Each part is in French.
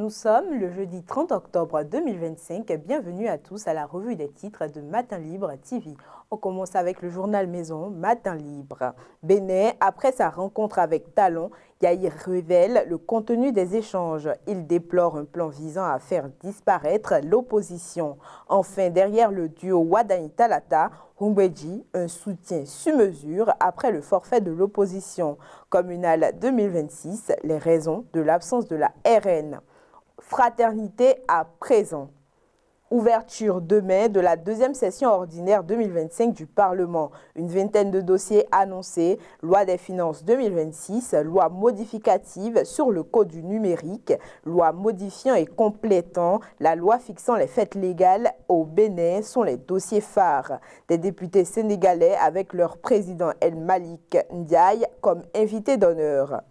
Nous sommes le jeudi 30 octobre 2025. Bienvenue à tous à la revue des titres de Matin Libre TV. On commence avec le journal Maison, Matin Libre. Bénin, après sa rencontre avec Talon, Yahir révèle le contenu des échanges. Il déplore un plan visant à faire disparaître l'opposition. Enfin, derrière le duo Wadani-Talata, Humbedji, un soutien sur mesure après le forfait de l'opposition communale 2026, les raisons de l'absence de la RN. Fraternité à présent. Ouverture demain de la deuxième session ordinaire 2025 du Parlement. Une vingtaine de dossiers annoncés. Loi des finances 2026, loi modificative sur le code du numérique, loi modifiant et complétant la loi fixant les fêtes légales au Bénin sont les dossiers phares. Des députés sénégalais avec leur président El Malik Ndiaye comme invité d'honneur.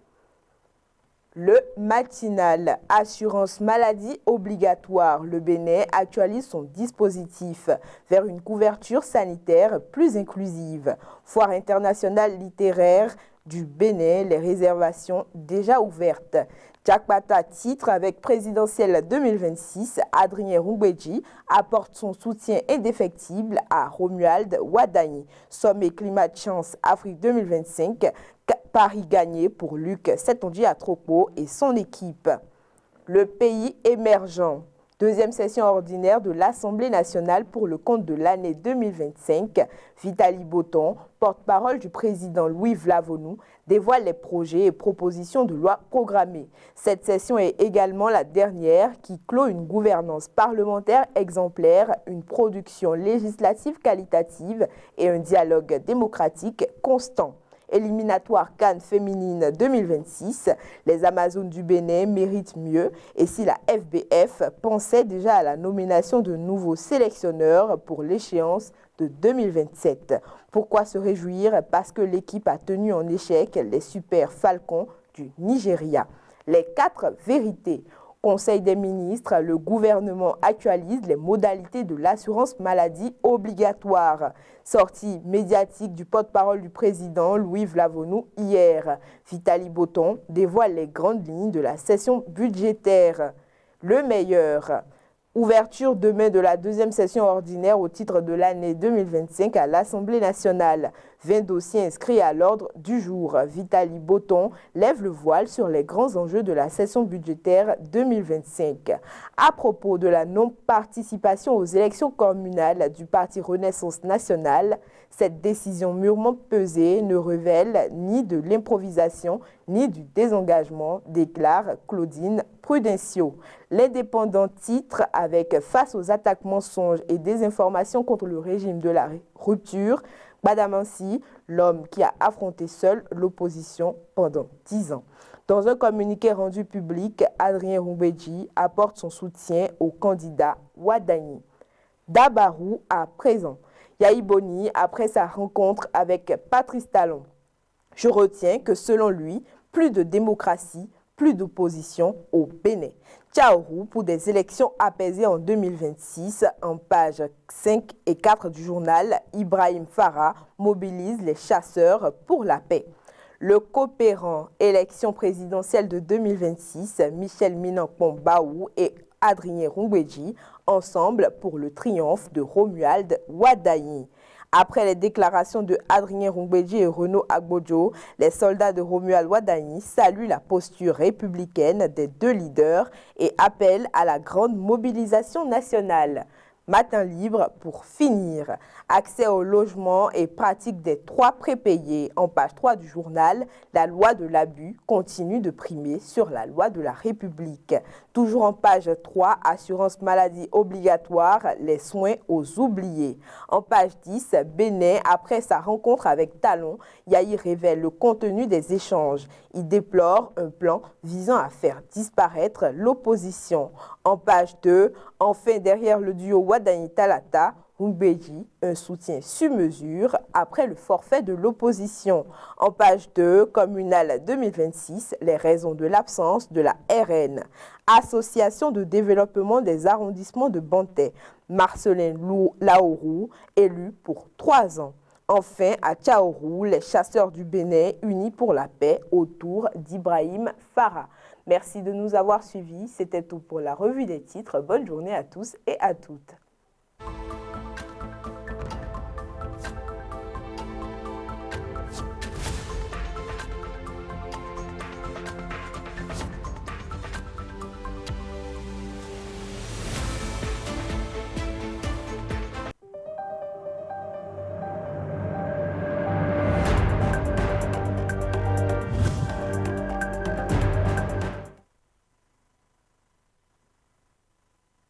Le matinal, assurance maladie obligatoire. Le Bénin actualise son dispositif vers une couverture sanitaire plus inclusive. Foire internationale littéraire du Bénin, les réservations déjà ouvertes. Jakpata titre avec présidentielle 2026, Adrien Rumbedji apporte son soutien indéfectible à Romuald Wadani. Sommet Climat Chance Afrique 2025, Paris gagné pour Luc Setonji-Atropo et son équipe. Le pays émergent. Deuxième session ordinaire de l'Assemblée nationale pour le compte de l'année 2025. Vitali Boton, porte-parole du président Louis Vlavonou, dévoile les projets et propositions de loi programmées. Cette session est également la dernière qui clôt une gouvernance parlementaire exemplaire, une production législative qualitative et un dialogue démocratique constant. Éliminatoire Cannes féminine 2026, les Amazones du Bénin méritent mieux et si la FBF pensait déjà à la nomination de nouveaux sélectionneurs pour l'échéance de 2027. Pourquoi se réjouir? Parce que l'équipe a tenu en échec les Super Falcons du Nigeria. Les 4 vérités. Conseil des ministres, le gouvernement actualise les modalités de l'assurance maladie obligatoire. Sortie médiatique du porte-parole du président Louis Vlavonou hier. Vitali Boton dévoile les grandes lignes de la session budgétaire. Le meilleur. Ouverture demain de la deuxième session ordinaire au titre de l'année 2025 à l'Assemblée nationale. 20 dossiers inscrits à l'ordre du jour. Vitali Boton lève le voile sur les grands enjeux de la session budgétaire 2025. À propos de la non-participation aux élections communales du Parti Renaissance nationale, cette décision mûrement pesée ne révèle ni de l'improvisation ni du désengagement, déclare Claudine Prudencio. L'indépendant titre avec face aux attaques mensonges et désinformations contre le régime de la rupture, Badamansi, l'homme qui a affronté seul l'opposition pendant 10 ans. Dans un communiqué rendu public, Adrien Rumbedji apporte son soutien au candidat Wadani. Dabarou à présent. Yahi Boni après sa rencontre avec Patrice Talon. Je retiens que selon lui, plus de démocratie, plus d'opposition au Bénin. Tchaourou pour des élections apaisées en 2026. En page 5 et 4 du journal, Ibrahim Farah mobilise les chasseurs pour la paix. Le coopérant élection présidentielle de 2026, Michel Minankpon-Baou et Adrien Rumbedji, ensemble pour le triomphe de Romuald Wadani. Après les déclarations de Adrien Rumbedji et Renaud Agbodjo, les soldats de Romuald Wadani saluent la posture républicaine des deux leaders et appellent à la grande mobilisation nationale. Matin libre pour finir. Accès au logement et pratique des 3 prépayés. En page 3 du journal, la loi de l'abus continue de primer sur la loi de la République. Toujours en page 3, assurance maladie obligatoire, les soins aux oubliés. En page 10, Bénin, après sa rencontre avec Talon, Yahi révèle le contenu des échanges. Il déplore un plan visant à faire disparaître l'opposition. En page 2, enfin derrière le duo Wadani-Talata, Humbedji, un soutien sur mesure après le forfait de l'opposition. En page 2, communale 2026, les raisons de l'absence de la RN. Association de développement des arrondissements de Bantais, Marcelin Laourou, élu pour 3 ans. Enfin, à Tchaourou, les chasseurs du Bénin unis pour la paix autour d'Ibrahim Farah. Merci de nous avoir suivis. C'était tout pour la revue des titres. Bonne journée à tous et à toutes.